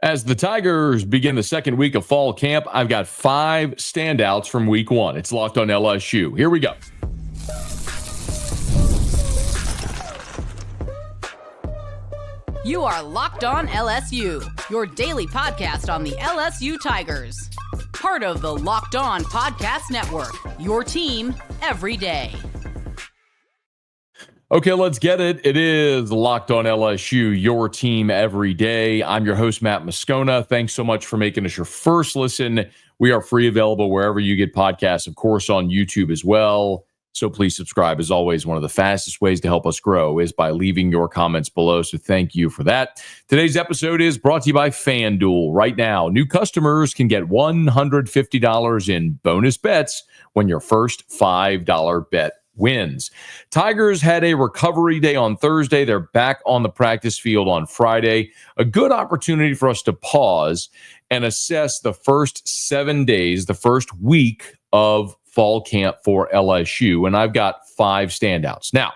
As the Tigers begin the second week of fall camp, I've got 5 standouts from week 1. It's Locked on LSU. Here we go. You are Locked on LSU, your daily podcast on the LSU Tigers. Part of the Locked On Podcast Network, your team every day. Okay, let's get it. It is Locked on LSU, your team every day. I'm your host, Matt Moscona. Thanks so much for making us your first listen. We are free available wherever you get podcasts, of course, on YouTube as well. So please subscribe. As always, one of the fastest ways to help us grow is by leaving your comments below. So thank you for that. Today's episode is brought to you by FanDuel. Right now, new customers can get $150 in bonus bets when your first $5 bet wins. Tigers had a recovery day on Thursday. They're back on the practice field on Friday. A good opportunity for us to pause and assess the first 7 days, the first week of fall camp for LSU. And I've got 5 standouts. Now,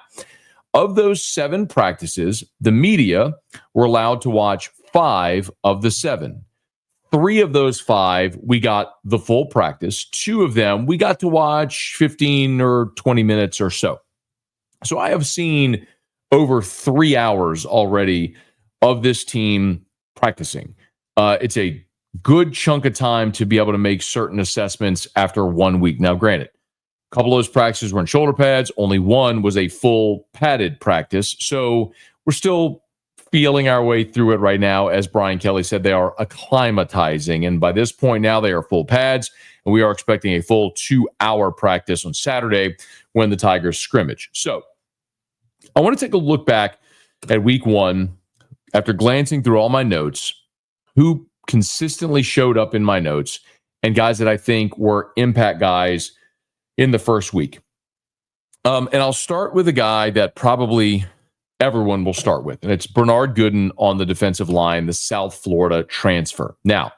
of those 7 practices, the media were allowed to watch 5 of the 7. 3 of those 5, we got the full practice. 2 of them, we got to watch 15 or 20 minutes or so. So I have seen over 3 hours already of this team practicing. It's a good chunk of time to be able to make certain assessments after 1 week. Now, granted, a couple of those practices were in shoulder pads. Only one was a full padded practice. So we're still feeling our way through it right now. As Brian Kelly said, they are acclimatizing. And by this point now, they are full pads. And we are expecting a full 2-hour practice on Saturday when the Tigers scrimmage. So I want to take a look back at week 1 after glancing through all my notes, who consistently showed up in my notes and guys that I think were impact guys in the first week. And I'll start with a guy that probably everyone will start with, and it's Bernard Gooden on the defensive line, the South Florida transfer. Now,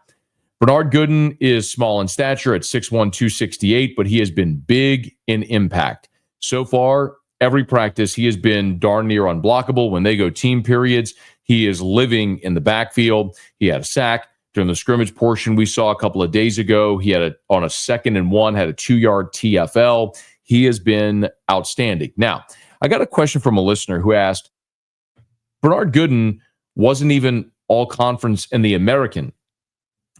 Bernard Gooden is small in stature at 6'1", 268, but he has been big in impact. So far, every practice, he has been darn near unblockable. When they go team periods, he is living in the backfield. He had a sack during the scrimmage portion we saw a couple of days ago. He had on a 2nd and 1, had a 2-yard TFL. He has been outstanding. Now, I got a question from a listener who asked, Bernard Gooden wasn't even all conference in the American.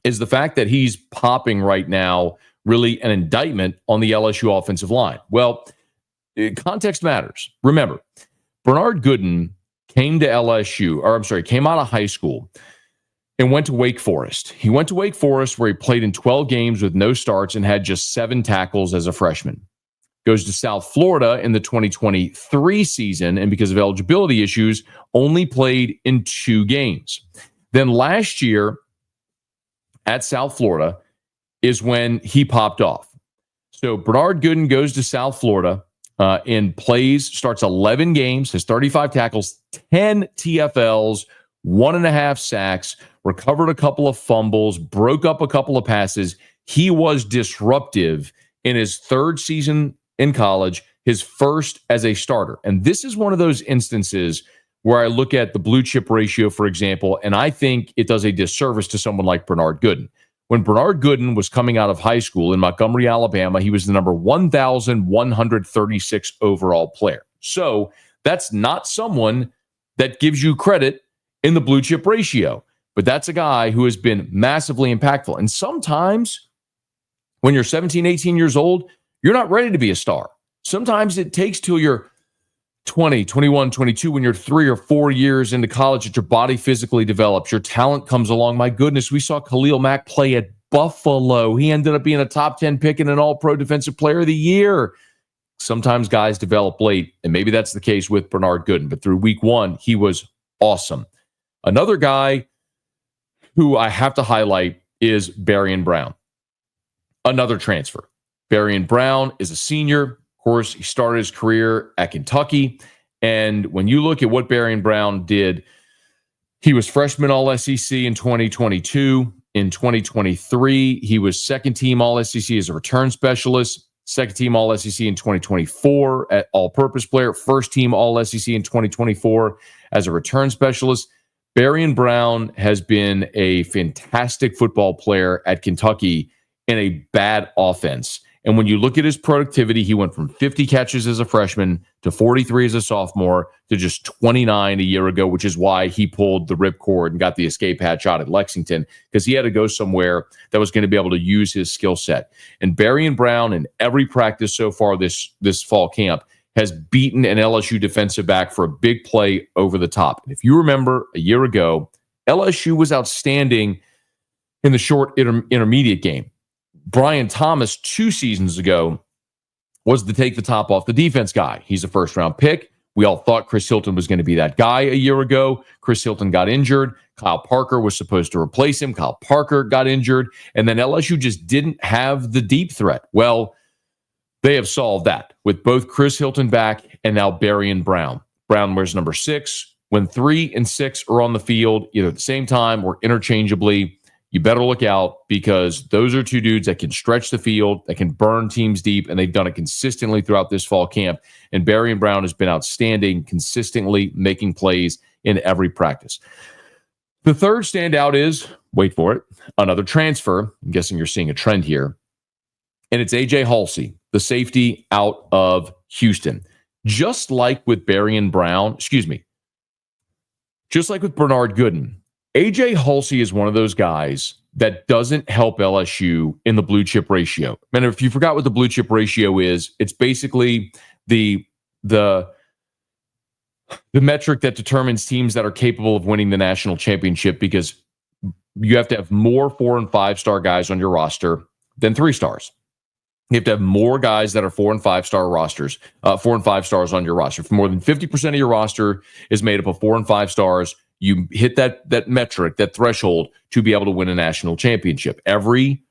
Is the fact that he's popping right now really an indictment on the LSU offensive line? Well, context matters. Remember, Bernard Gooden came out of high school and went to Wake Forest. He went to Wake Forest where he played in 12 games with no starts and had just 7 tackles as a freshman. Goes to South Florida in the 2023 season, and because of eligibility issues, only played in 2 games. Then last year at South Florida is when he popped off. So Bernard Gooden goes to South Florida and starts 11 games, has 35 tackles, 10 TFLs, 1.5 sacks, recovered a couple of fumbles, broke up a couple of passes. He was disruptive in his 3rd season in college, his first as a starter. And this is one of those instances where I look at the blue chip ratio, for example, and I think it does a disservice to someone like Bernard Gooden. When Bernard Gooden was coming out of high school in Montgomery, Alabama, he was the number 1,136 overall player. So that's not someone that gives you credit in the blue chip ratio, but that's a guy who has been massively impactful. And sometimes when you're 17, 18 years old, you're not ready to be a star. Sometimes it takes till you're 20, 21, 22, when you're 3 or 4 years into college that your body physically develops, your talent comes along. My goodness, we saw Khalil Mack play at Buffalo. He ended up being a top 10 pick and an all-pro defensive player of the year. Sometimes guys develop late, and maybe that's the case with Bernard Gooden. But through week 1, he was awesome. Another guy who I have to highlight is Barion Brown, another transfer. Barion Brown is a senior. Of course, he started his career at Kentucky. And when you look at what Barion Brown did, he was freshman All-SEC in 2022. In 2023, he was 2nd team All-SEC as a return specialist, 2nd team All-SEC in 2024 at all-purpose player, 1st team All-SEC in 2024 as a return specialist. Barion Brown has been a fantastic football player at Kentucky in a bad offense. And when you look at his productivity, he went from 50 catches as a freshman to 43 as a sophomore to just 29 a year ago, which is why he pulled the ripcord and got the escape hatch shot at Lexington, because he had to go somewhere that was going to be able to use his skill set. And Barion Brown, in every practice so far this fall camp, has beaten an LSU defensive back for a big play over the top. And if you remember, a year ago, LSU was outstanding in the short intermediate game. Brian Thomas 2 seasons ago was the take the top off the defense guy. He's a first-round pick. We all thought Chris Hilton was going to be that guy a year ago. Chris Hilton got injured. Kyle Parker was supposed to replace him. Kyle Parker got injured. And then LSU just didn't have the deep threat. Well, they have solved that with both Chris Hilton back and now Barion Brown. Brown wears number 6. When 3 and 6 are on the field, either at the same time or interchangeably, you better look out, because those are 2 dudes that can stretch the field, that can burn teams deep, and they've done it consistently throughout this fall camp. And Barion Brown has been outstanding, consistently making plays in every practice. The third standout is, wait for it, another transfer. I'm guessing you're seeing a trend here. And it's A.J. Haulcy, the safety out of Houston. Just like with Barion Brown, just like with Bernard Gooden, A.J. Haulcy is one of those guys that doesn't help LSU in the blue chip ratio. And if you forgot what the blue chip ratio is, it's basically the metric that determines teams that are capable of winning the national championship, because you have to have more 4 and 5 star guys on your roster than 3 stars. You have to have more guys that are 4 and 5 star rosters, 4 and 5 stars on your roster. If more than 50% of your roster is made up of 4 and 5 stars, you hit that metric, that threshold, to be able to win a national championship. Every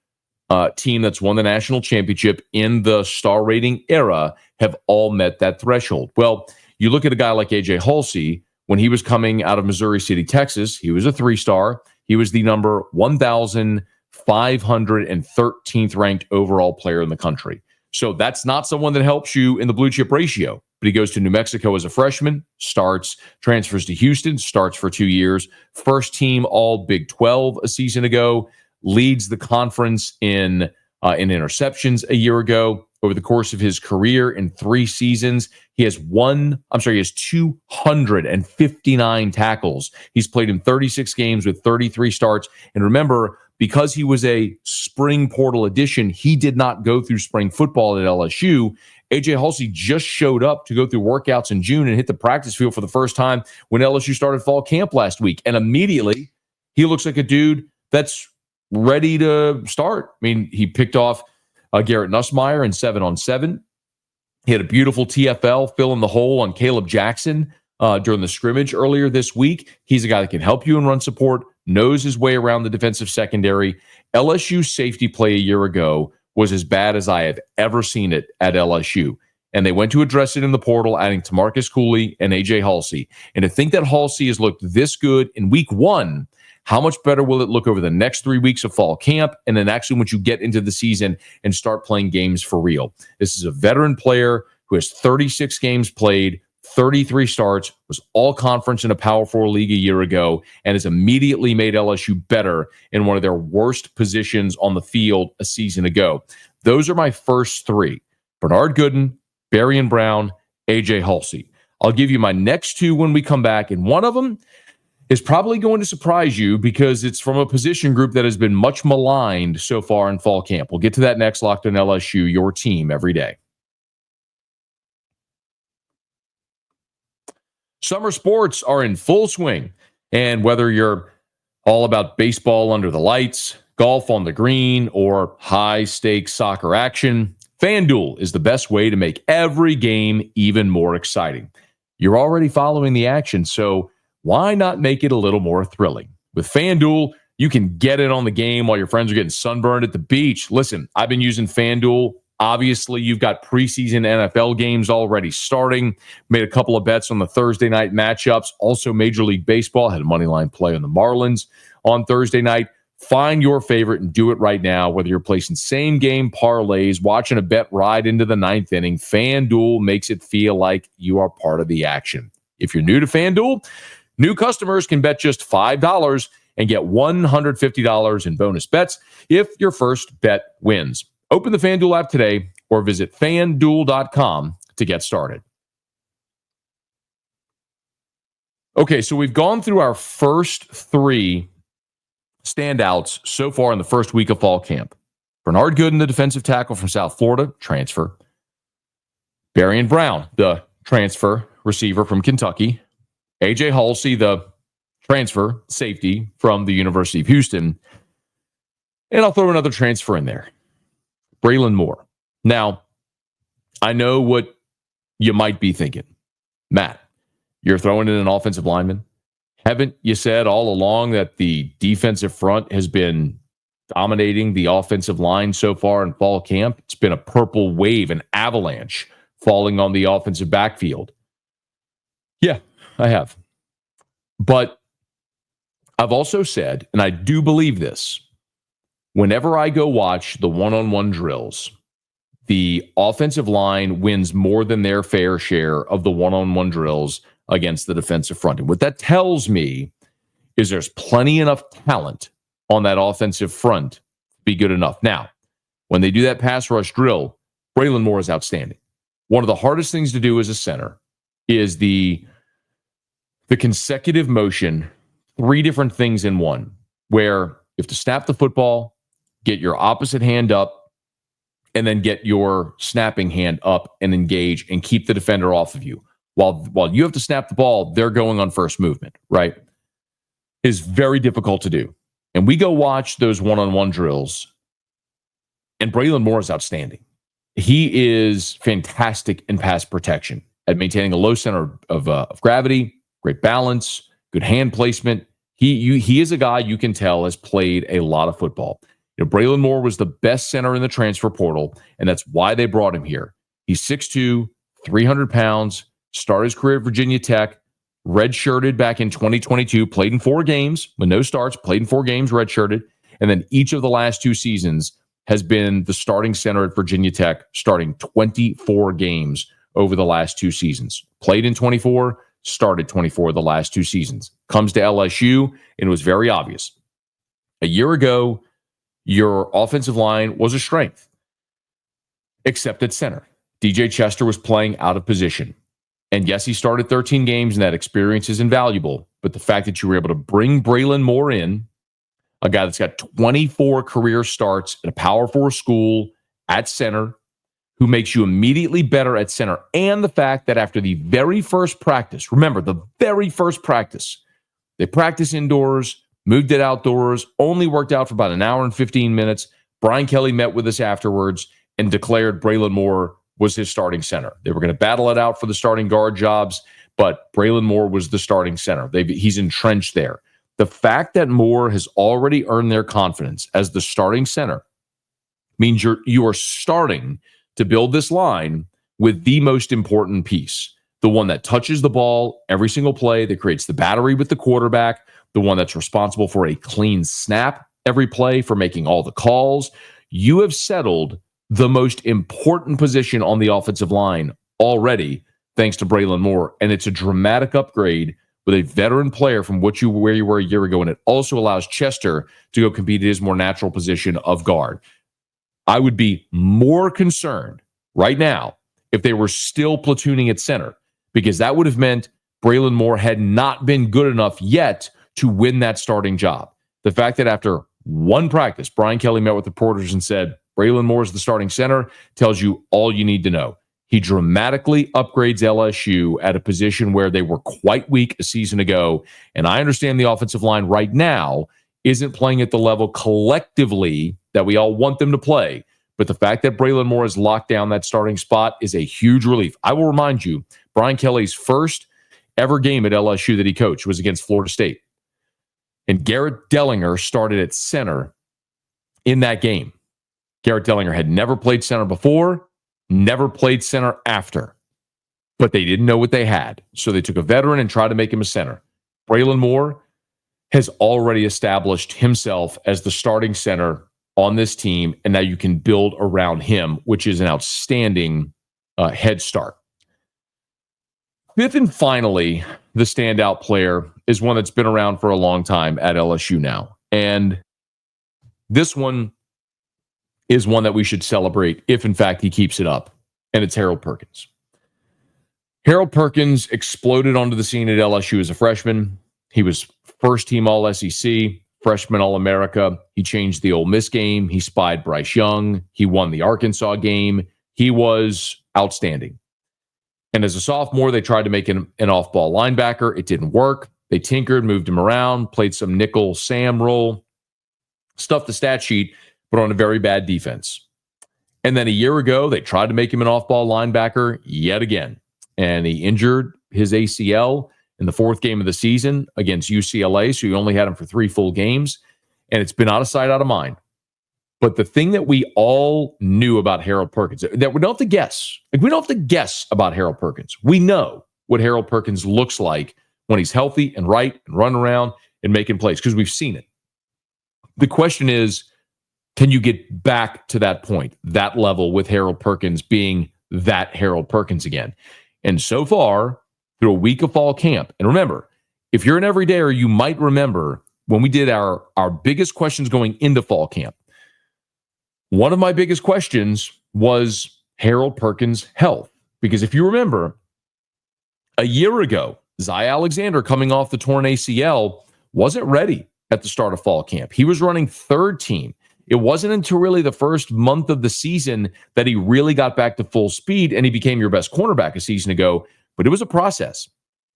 team that's won the national championship in the star rating era have all met that threshold. Well, you look at a guy like A.J. Haulcy. When he was coming out of Missouri City, Texas, he was a 3-star. He was the number 1,513th ranked overall player in the country. So that's not someone that helps you in the blue chip ratio. But he goes to New Mexico as a freshman, starts, transfers to Houston, starts for 2 years, first team all Big 12 a season ago, leads the conference in interceptions a year ago. Over the course of his career in 3 seasons, he has 259 tackles. He's played in 36 games with 33 starts. And remember, because he was a spring portal addition, he did not go through spring football at LSU. A.J. Haulcy just showed up to go through workouts in June and hit the practice field for the first time when LSU started fall camp last week. And immediately, he looks like a dude that's ready to start. I mean, he picked off Garrett Nussmeier in 7-on-7. He had a beautiful TFL fill in the hole on Caleb Jackson during the scrimmage earlier this week. He's a guy that can help you in run support, knows his way around the defensive secondary. LSU safety play a year ago was as bad as I have ever seen it at LSU. And they went to address it in the portal, adding Tamarcus Cooley and A.J. Haulcy. And to think that Haulcy has looked this good in week 1, how much better will it look over the next 3 weeks of fall camp? And then actually once you get into the season and start playing games for real. This is a veteran player who has 36 games played, 33 starts, was all conference in a Power 4 league a year ago, and has immediately made LSU better in one of their worst positions on the field a season ago. Those are my first 3. Bernard Gooden, Barion Brown, A.J. Haulcy. I'll give you my next 2 when we come back, and one of them is probably going to surprise you because it's from a position group that has been much maligned so far in fall camp. We'll get to that next. Locked on LSU, your team every day. Summer sports are in full swing, and whether you're all about baseball under the lights, golf on the green, or high-stakes soccer action, FanDuel is the best way to make every game even more exciting. You're already following the action, so why not make it a little more thrilling? With FanDuel, you can get in on the game while your friends are getting sunburned at the beach. Listen, I've been using FanDuel. Obviously, you've got preseason NFL games already starting. Made a couple of bets on the Thursday night matchups. Also, Major League Baseball had a moneyline play on the Marlins on Thursday night. Find your favorite and do it right now. Whether you're placing same-game parlays, watching a bet ride into the 9th inning, FanDuel makes it feel like you are part of the action. If you're new to FanDuel, New customers can bet just $5 and get $150 in bonus bets if your first bet wins. Open the FanDuel app today or visit FanDuel.com to get started. Okay, so we've gone through our first three standouts so far in the first week of fall camp. Bernard Gooden, the defensive tackle from South Florida, transfer. Barion Brown, the transfer receiver from Kentucky. A.J. Haulcy, the transfer safety from the University of Houston. And I'll throw another transfer in there. Braelin Moore. Now, I know what you might be thinking. Matt, you're throwing in an offensive lineman? Haven't you said all along that the defensive front has been dominating the offensive line so far in fall camp? It's been a purple wave, an avalanche falling on the offensive backfield. Yeah, I have. But I've also said, and I do believe this, whenever I go watch the one-on-one drills, the offensive line wins more than their fair share of the one-on-one drills against the defensive front. And what that tells me is there's plenty enough talent on that offensive front to be good enough. Now, when they do that pass rush drill, Braelin Moore is outstanding. One of the hardest things to do as a center is the consecutive motion, three different things in one, where you have to snap the football, get your opposite hand up, and then get your snapping hand up and engage and keep the defender off of you. While you have to snap the ball, they're going on first movement, right? It's very difficult to do. And we go watch those one-on-one drills, and Braelin Moore is outstanding. He is fantastic in pass protection at maintaining a low center of gravity, great balance, good hand placement. He is a guy you can tell has played a lot of football. You know, Braelin Moore was the best center in the transfer portal, and that's why they brought him here. He's 6'2", 300 pounds, started his career at Virginia Tech, redshirted back in 2022, played in 4 games with no starts, played in 4 games, redshirted, and then each of the last 2 seasons has been the starting center at Virginia Tech, starting 24 games over the last 2 seasons. Played in 24, started 24 of the last 2 seasons. Comes to LSU, and it was very obvious. A year ago, your offensive line was a strength, except at center. DJ Chester was playing out of position. And yes, he started 13 games, and that experience is invaluable. But the fact that you were able to bring Braelin Moore in, a guy that's got 24 career starts at a Power 4 school at center, who makes you immediately better at center, and the fact that after the very first practice, remember, the very first practice, they practiced indoors, moved it outdoors, only worked out for about an hour and 15 minutes. Brian Kelly met with us afterwards and declared Braelin Moore was his starting center. They were going to battle it out for the starting guard jobs, but Braelin Moore was the starting center. He's entrenched there. The fact that Moore has already earned their confidence as the starting center means you are starting to build this line with the most important piece, the one that touches the ball every single play, that creates the battery with the quarterback, the one that's responsible for a clean snap every play, for making all the calls. You have settled the most important position on the offensive line already, thanks to Braelin Moore, and it's a dramatic upgrade with a veteran player from where you were a year ago, and it also allows Chester to go compete in his more natural position of guard. I would be more concerned right now if they were still platooning at center, because that would have meant Braelin Moore had not been good enough yet to win that starting job. The fact that after one practice, Brian Kelly met with reporters and said, Braelin Moore is the starting center, tells you all you need to know. He dramatically upgrades LSU at a position where they were quite weak a season ago. And I understand the offensive line right now isn't playing at the level collectively that we all want them to play. But the fact that Braelin Moore has locked down that starting spot is a huge relief. I will remind you, Brian Kelly's first ever game at LSU that he coached was against Florida State. And Garrett Dellinger started at center in that game. Garrett Dellinger had never played center before, never played center after. But they didn't know what they had. So they took a veteran and tried to make him a center. Braelin Moore has already established himself as the starting center on this team, and now you can build around him, which is an outstanding head start. Fifth and finally, the standout player is one that's been around for a long time at LSU now. And this one is one that we should celebrate if, in fact, he keeps it up. And it's Harold Perkins. Harold Perkins exploded onto the scene at LSU as a freshman. He was first team All-SEC, freshman All-America. He changed the Ole Miss game. He spied Bryce Young. He won the Arkansas game. He was outstanding. And as a sophomore, they tried to make him an off-ball linebacker. It didn't work. They tinkered, moved him around, played some nickel Sam role, stuffed the stat sheet, but on a very bad defense. And then a year ago, they tried to make him an off-ball linebacker yet again. And he injured his ACL in the fourth game of the season against UCLA, so he only had him for 3 full games. And it's been out of sight, out of mind. But the thing that we all knew about Harold Perkins, that we don't have to guess. We don't have to guess about Harold Perkins. We know what Harold Perkins looks like when he's healthy and right and running around and making plays, because we've seen it. The question is, can you get back to that point, that level, with Harold Perkins being that Harold Perkins again? And so far, through a week of fall camp, and remember, if you're an everydayer, you might remember when we did our biggest questions going into fall camp. One of my biggest questions was Harold Perkins' health. Because if you remember, a year ago, Zy Alexander, coming off the torn ACL, wasn't ready at the start of fall camp. He was running third team. It wasn't until really the first month of the season that he really got back to full speed, and he became your best cornerback a season ago. But it was a process.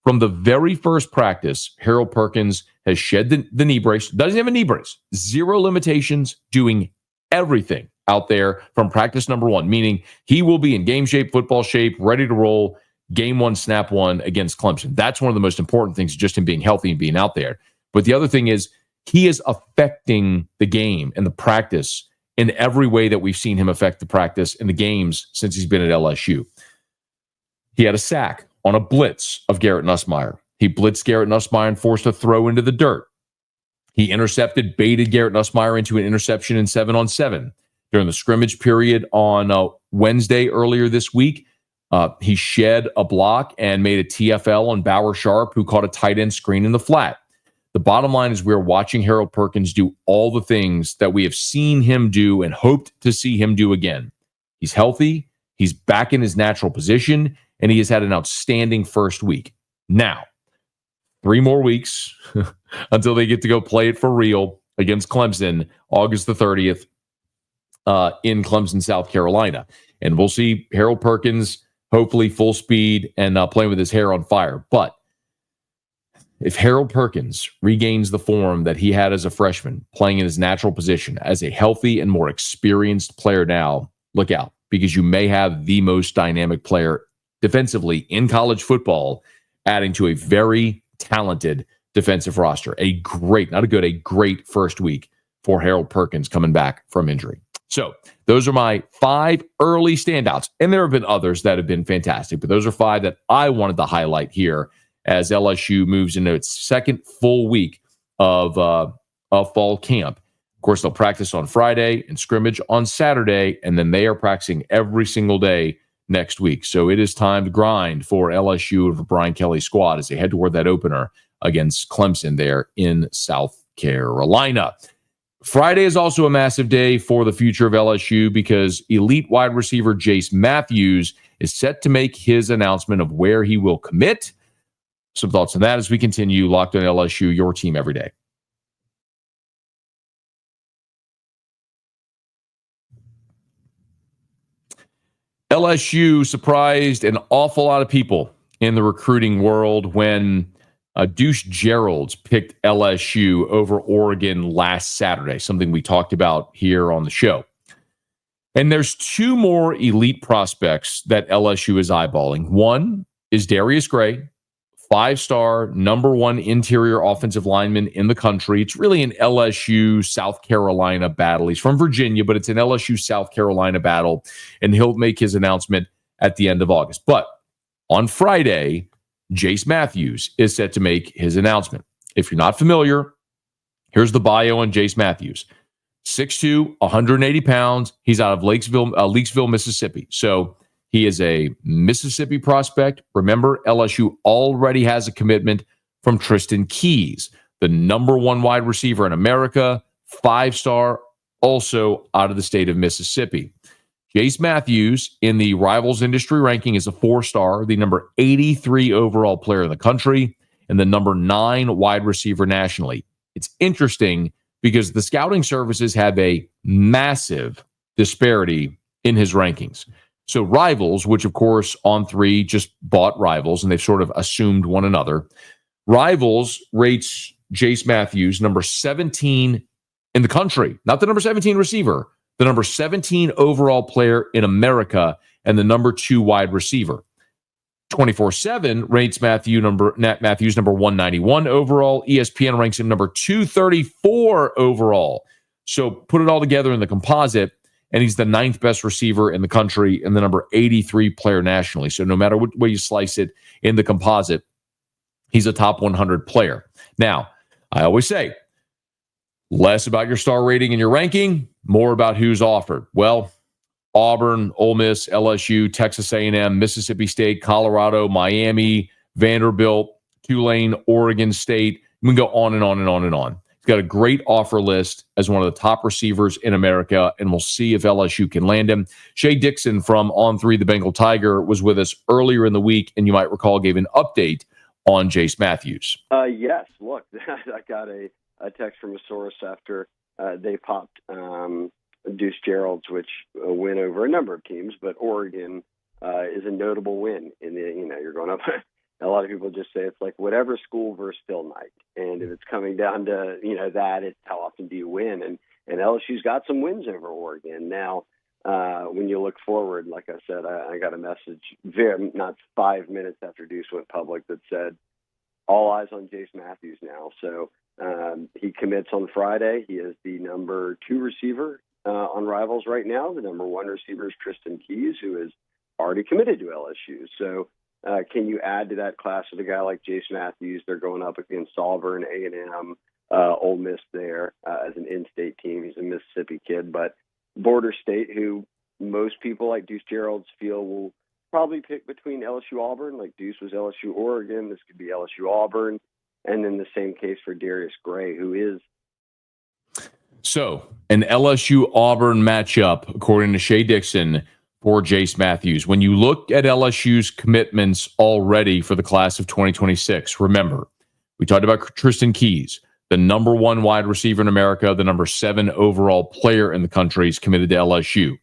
From the very first practice, Harold Perkins has shed the knee brace, doesn't have a knee brace, 0 limitations, doing everything out there from practice number 1, meaning he will be in game shape, football shape, ready to roll, game 1, snap 1 against Clemson. That's one of the most important things, just him being healthy and being out there. But the other thing is, he is affecting the game and the practice in every way that we've seen him affect the practice in the games since he's been at LSU. He had a sack on a blitz of Garrett Nussmeier. He blitzed Garrett Nussmeier and forced a throw into the dirt. He baited Garrett Nussmeier into an interception in 7-on-7 during the scrimmage period on Wednesday earlier this week. He shed a block and made a TFL on Bauer Sharp, who caught a tight end screen in the flat. The bottom line is we're watching Harold Perkins do all the things that we have seen him do and hoped to see him do again. He's healthy, he's back in his natural position, and he has had an outstanding first week. Now, 3 more weeks until they get to go play it for real against Clemson, August the 30th in Clemson, South Carolina. And we'll see Harold Perkins, hopefully full speed and playing with his hair on fire. But if Harold Perkins regains the form that he had as a freshman, playing in his natural position as a healthy and more experienced player now, look out, because you may have the most dynamic player defensively in college football, adding to a very talented defensive roster. A great first week for Harold Perkins coming back from injury. So those are my 5 early standouts. And there have been others that have been fantastic, but those are 5 that I wanted to highlight here as LSU moves into its second full week of fall camp. Of course, they'll practice on Friday and scrimmage on Saturday, and then they are practicing every single day next week. So it is time to grind for LSU and for Brian Kelly's squad as they head toward that opener against Clemson there in South Carolina. Friday is also a massive day for the future of LSU because elite wide receiver Jhase Mathews is set to make his announcement of where he will commit. Some thoughts on that as we continue. Locked on LSU, your team every day. LSU surprised an awful lot of people in the recruiting world when Deuce Gerald's picked LSU over Oregon last Saturday, something we talked about here on the show. And there's 2 more elite prospects that LSU is eyeballing. One is Darius Gray, 5-star, number 1 interior offensive lineman in the country. It's really an LSU South Carolina battle. He's from Virginia, but it's an LSU South Carolina battle, and he'll make his announcement at the end of August. But on Friday, Jhase Mathews is set to make his announcement. If you're not familiar, here's the bio on Jhase Mathews. 6'2", 180 pounds. He's out of Leakesville, Mississippi. So he is a Mississippi prospect. Remember, LSU already has a commitment from Tristan Keys, the number 1 wide receiver in America, 5-star, also out of the state of Mississippi. Jhase Mathews in the Rivals Industry ranking is a 4-star, the number 83 overall player in the country, and the number 9 wide receiver nationally. It's interesting because the scouting services have a massive disparity in his rankings. So Rivals, which of course On3 just bought Rivals and they've sort of assumed one another. Rivals rates Jhase Mathews number 17 in the country, not the number 17 receiver, the number 17 overall player in America and the number 2 wide receiver. 24/7 rates Mathews number 191 overall. ESPN ranks him number 234 overall. So put it all together in the composite, and he's the 9th best receiver in the country and the number 83 player nationally. So no matter what way you slice it in the composite, he's a top 100 player. Now, I always say, less about your star rating and your ranking, more about who's offered. Well, Auburn, Ole Miss, LSU, Texas A&M, Mississippi State, Colorado, Miami, Vanderbilt, Tulane, Oregon State. We can go on and on and on and on. He's got a great offer list as one of the top receivers in America, and we'll see if LSU can land him. Shea Dixon from On3, the Bengal Tiger, was with us earlier in the week, and you might recall gave an update on Jhase Mathews. Yes, look, I got a text from a source after they popped Deuce Gerald's, which win over a number of teams, but Oregon is a notable win. You're going up. A lot of people just say it's like whatever school versus Phil Knight, and if it's coming down to that, it's how often do you win? And LSU's got some wins over Oregon. Now, when you look forward, like I said, I got a message not 5 minutes after Deuce went public that said all eyes on Jhase Mathews now. So he commits on Friday. He is the number 2 receiver on Rivals right now. The number 1 receiver is Tristan Keys, who is already committed to LSU. So can you add to that class with a guy like Jhase Mathews? They're going up against Auburn, A&M, Ole Miss there as an in-state team. He's a Mississippi kid, but border state who most people like Deuce Gerald's feel will probably pick between LSU Auburn. Like Deuce was LSU Oregon. This could be LSU Auburn. And then the same case for Darius Gray, who is. So an LSU Auburn matchup, according to Shea Dixon, for Jhase Mathews. When you look at LSU's commitments already for the class of 2026, remember, we talked about Tristan Keys, the number 1 wide receiver in America, the number 7 overall player in the country, is committed to LSU.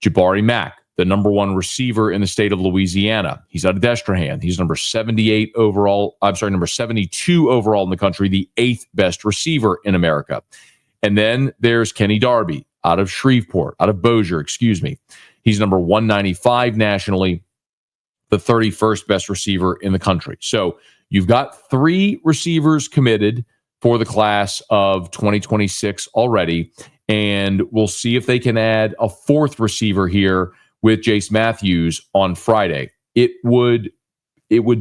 Jabari Mack, the number 1 receiver in the state of Louisiana. He's out of Destrehan. He's number 72 overall in the country, the 8th best receiver in America. And then there's Kenny Darby out of Bossier. He's number 195 nationally, the 31st best receiver in the country. So you've got 3 receivers committed for the class of 2026 already, and we'll see if they can add a 4th receiver here with Jhase Mathews on Friday. It would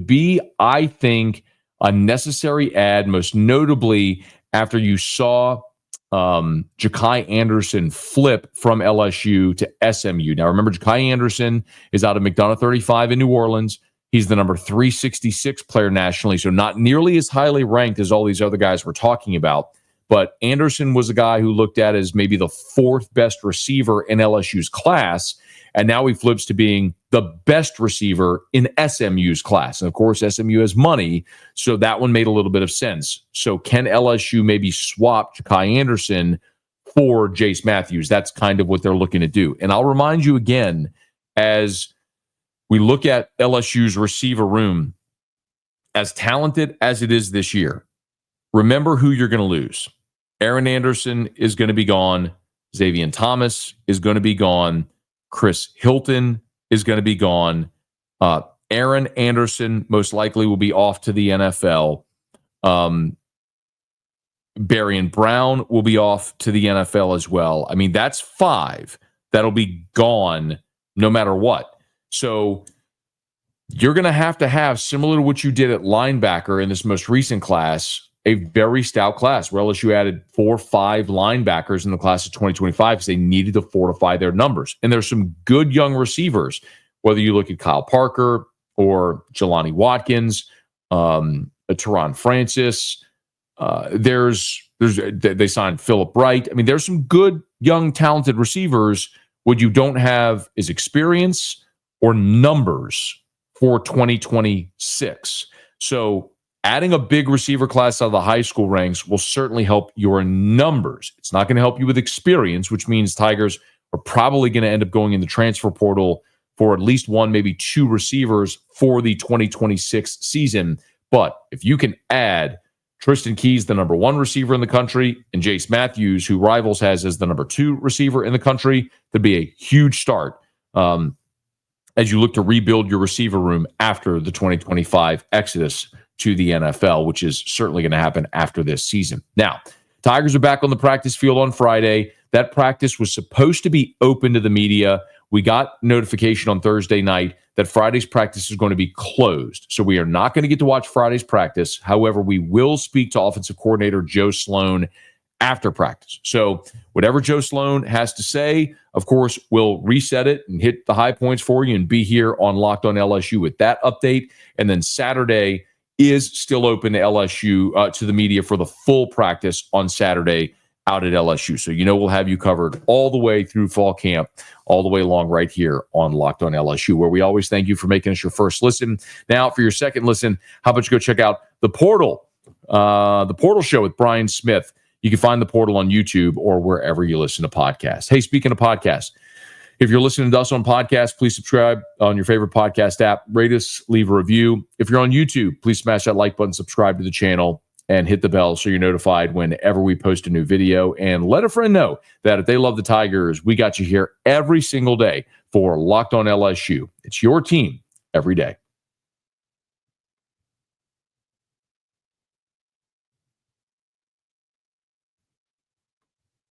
be, I think, a necessary add, most notably after you saw Ja'Kai Anderson flip from LSU to SMU. Now, remember, Ja'Kai Anderson is out of McDonough 35 in New Orleans. He's the number 366 player nationally, so not nearly as highly ranked as all these other guys we're talking about. But Anderson was a guy who looked at as maybe the 4th best receiver in LSU's class, and now he flips to being the best receiver in SMU's class. And of course, SMU has money, so that one made a little bit of sense. So can LSU maybe swap Ja'Kai Anderson for Jhase Mathews? That's kind of what they're looking to do. And I'll remind you again, as we look at LSU's receiver room, as talented as it is this year, remember who you're going to lose. Aaron Anderson is going to be gone. Xavier Thomas is going to be gone. Chris Hilton is going to be gone. Aaron Anderson most likely will be off to the NFL. Barion Brown will be off to the NFL as well. I mean, that's 5 that'll be gone no matter what. So you're going to have, similar to what you did at linebacker in this most recent class, a very stout class where LSU added 4 or 5 linebackers in the class of 2025 because they needed to fortify their numbers. And there's some good young receivers, whether you look at Kyle Parker or Jelani Watkins, Teron Francis. They signed Phillip Wright. I mean, there's some good, young, talented receivers. What you don't have is experience or numbers for 2026. So adding a big receiver class out of the high school ranks will certainly help your numbers. It's not going to help you with experience, which means Tigers are probably going to end up going in the transfer portal for at least one, maybe two receivers for the 2026 season. But if you can add Tristan Keys, the number 1 receiver in the country, and Jhase Mathews, who Rivals has as the number 2 receiver in the country, that'd be a huge start as you look to rebuild your receiver room after the 2025 exodus to the NFL, which is certainly going to happen after this season. Now, Tigers are back on the practice field on Friday. That practice was supposed to be open to the media. We got notification on Thursday night that Friday's practice is going to be closed. So we are not going to get to watch Friday's practice. However, we will speak to offensive coordinator Joe Sloan after practice. So whatever Joe Sloan has to say, of course, we'll reset it and hit the high points for you and be here on Locked On LSU with that update. And then Saturday is still open to LSU, to the media for the full practice on Saturday out at LSU. So, we'll have you covered all the way through fall camp, all the way along right here on Locked On LSU, where we always thank you for making us your first listen. Now, for your second listen, how about you go check out The Portal Show with Brian Smith. You can find The Portal on YouTube or wherever you listen to podcasts. Hey, speaking of podcasts, if you're listening to us on podcasts, please subscribe on your favorite podcast app. Rate us, leave a review. If you're on YouTube, please smash that like button, subscribe to the channel, and hit the bell so you're notified whenever we post a new video. And let a friend know that if they love the Tigers, we got you here every single day for Locked On LSU. It's your team every day.